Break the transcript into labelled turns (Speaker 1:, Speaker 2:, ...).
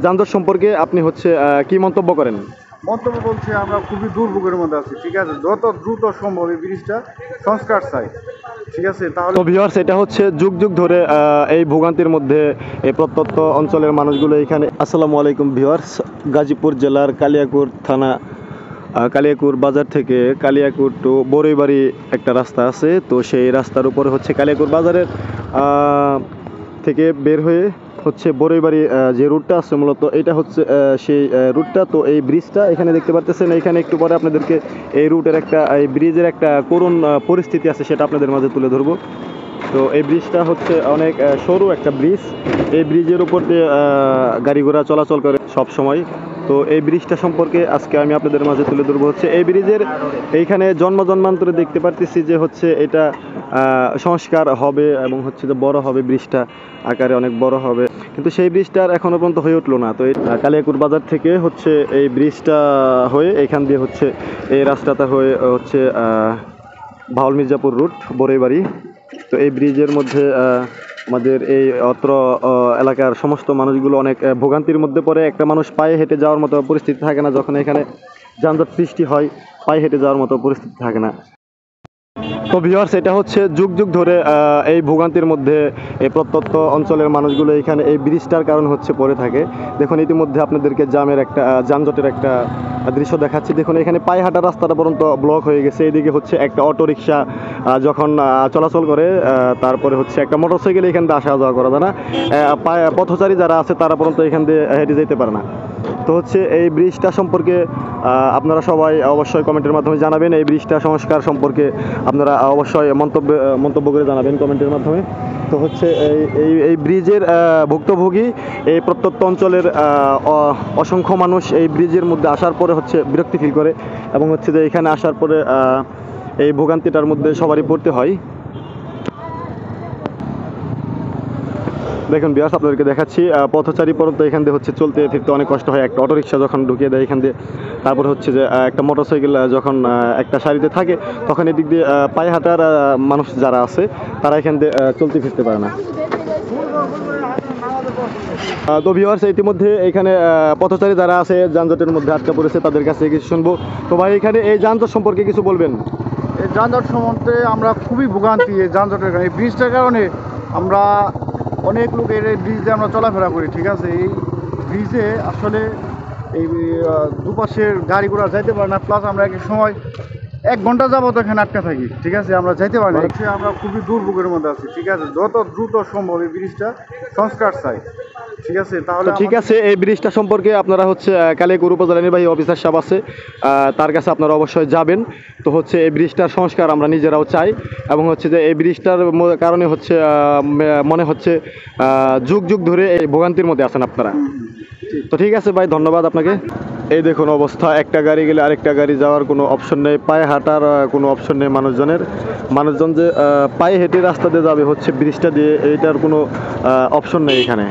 Speaker 1: যানজট সম্পর্কে আপনি হচ্ছে কি মন্তব্য করেন?
Speaker 2: মন্তব্য বলছে আমরা খুবই দুর্ভোগের মধ্যে আছি, ঠিক আছে। যত দ্রুত সম্ভব এই ব্রিজটা সংস্কার চাই, ঠিক আছে। তাহলে
Speaker 1: তো ভিউয়ার্স, এটা হচ্ছে যুগ যুগ ধরে এই ভোগান্তির মধ্যে এই প্রত্যন্ত অঞ্চলের মানুষগুলো এখানে। আসসালামু আলাইকুম ভিউয়ার্স, গাজীপুর জেলার কালিয়াকৈর থানা কালিয়াকৈর বাজার থেকে কালিয়াকৈর টু বড়ইবাড়ি একটা রাস্তা আছে। তো সেই রাস্তার উপরে হচ্ছে কালিয়াকৈর বাজারের থেকে বের হয়ে হচ্ছে বড়ইবাড়ি যে রুটটা আছে, মূলত এটা হচ্ছে সেই রুটটা। তো এই ব্রিজটা এখানে দেখতে পারতেছেন, এখানে একটু পরে আপনাদেরকে এই রুটের এই ব্রিজের একটা করুণ পরিস্থিতি আছে, সেটা আপনাদের মাঝে তুলে ধরবো। তো এই ব্রিজটা হচ্ছে অনেক সরু একটা ব্রিজ। এই ব্রিজের উপর দিয়ে গাড়ি ঘোড়া চলাচল করে সব সময়। তো এই ব্রিজটা সম্পর্কে আজকে আমি আপনাদের মাঝে তুলে ধরবো। হচ্ছে এই ব্রিজের এইখানে জন্মান্তরে দেখতে পারতেছি যে হচ্ছে এটা সংস্কার হবে এবং হচ্ছে যে বড় হবে, ব্রিজটা আকারে অনেক বড় হবে, কিন্তু সেই ব্রিজটার এখনো পর্যন্ত হয়ে উঠলো না। তো এই কালিয়াকৈর বাজার থেকে হচ্ছে এই ব্রিজটা হয়ে এখান দিয়ে হচ্ছে এই রাস্তাটা হয়ে হচ্ছে ভাওয়াল মির্জাপুর রুট বড়ইবাড়ি। তো এই ব্রিজের মধ্যে আমাদের এই অত্র এলাকার সমস্ত মানুষগুলো অনেক ভোগান্তির মধ্যে পড়ে। একটা মানুষ পায়ে হেঁটে যাওয়ার মতো পরিস্থিতি থাকে না, যখন এখানে যানজট সৃষ্টি হয় পায়ে হেঁটে যাওয়ার মতো পরিস্থিতি থাকে না। তো ভিউয়ার্স, এটা হচ্ছে যুগ যুগ ধরে এই ভোগান্তির মধ্যে এই প্রত্যন্ত অঞ্চলের মানুষগুলো এখানে এই ব্রিজটার কারণ হচ্ছে পড়ে থাকে। দেখুন, ইতিমধ্যে আপনাদেরকে যানজটের একটা দৃশ্য দেখাচ্ছি। দেখুন, এখানে পায়ে হাঁটার রাস্তাটা পর্যন্ত ব্লক হয়ে গেছে। এদিকে হচ্ছে একটা অটোরিকশা যখন চলাচল করে, তারপরে হচ্ছে একটা মোটরসাইকেল এখান দিয়ে আসা যাওয়া করা যায় না। পথচারী যারা আছে তারা পর্যন্ত এখান দিয়ে হেঁটে যেতে পারে না। তো হচ্ছে এই ব্রিজটা সম্পর্কে আপনারা সবাই অবশ্যই কমেন্টের মাধ্যমে জানাবেন। এই ব্রিজটা সংস্কার সম্পর্কে আপনারা অবশ্যই মন্তব্য করে জানাবেন কমেন্টের মাধ্যমে। তো হচ্ছে এই ব্রিজের ভুক্তভোগী এই প্রত্যন্ত অঞ্চলের অসংখ্য মানুষ এই ব্রিজের মধ্যে আসার পরে হচ্ছে বিরক্তি ফিল করে, এবং হচ্ছে যে এখানে আসার পরে এই ভোগান্তিটার মধ্যে সবারই পড়তে হয়। দেখুন ভিউয়ার্স, আপনাদেরকে দেখাচ্ছি পথচারী পর্যন্ত এখান দিয়ে হচ্ছে চলতে ফিরতে অনেক কষ্ট হয়। একটা অটোরিকশা যখন ঢুকিয়ে দেয় এখান দিয়ে, তারপরে হচ্ছে যে একটা মোটরসাইকেল যখন একটা সারিতে থাকে, তখন এদিক দিয়ে পায়ে হাঁটার মানুষ যারা আছে তারা এখান দিয়ে চলতে ফিরতে পারে না। তো ভিউয়ার্স, ইতিমধ্যে এখানে পথচারী যারা আছে যানজটের মধ্যে আটকা পড়েছে, তাদের কাছে কিছু শুনবো। তো ভাই, এখানে এই যানজট সম্পর্কে কিছু বলবেন?
Speaker 2: এই যানজট সম্বন্ধে আমরা খুবই ভোগান্তি এই যানজটের কারণে। এই ব্রিজটার কারণে আমরা অনেক লোক এই ব্রিজে আমরা চলাফেরা করি, ঠিক আছে। এই ব্রিজে আসলে এই দুপাশের গাড়ি ঘোড়া যাইতে পারে না, প্লাস আমরা এক সময় 1 ঘন্টা যাবত এখানে আটকা থাকি, ঠিক আছে। আমরা যাইতে পারি না, আমরা খুবই দুর্ভোগের মধ্যে আছি, ঠিক আছে। যত দ্রুত সম্ভব এই ব্রিজটা সংস্কার চাই, ঠিক আছে। তাহলে
Speaker 1: ঠিক আছে, এই ব্রিজটা সম্পর্কে আপনারা হচ্ছে কালিয়াকৈর উপজেলা নির্বাহী অফিসার সাহেব আছে, তার কাছে আপনারা অবশ্যই যাবেন। তো হচ্ছে এই ব্রিজটার সংস্কার আমরা নিজেরাও চাই, এবং হচ্ছে যে এই ব্রিজটার কারণে হচ্ছে মনে হচ্ছে যুগ যুগ ধরে এই ভোগান্তির মধ্যে আছেন আপনারা। তো ঠিক আছে ভাই, ধন্যবাদ আপনাকে। এই দেখুন অবস্থা, একটা গাড়ি গেলে আরেকটা গাড়ি যাওয়ার কোনো অপশন নেই, পায়ে হাঁটার কোনো অপশন নেই মানুষজন যে পায়ে হেঁটে রাস্তা দিয়ে যাবে হচ্ছে ব্রিজটা দিয়ে, এইটার কোনো অপশন নেই এখানে।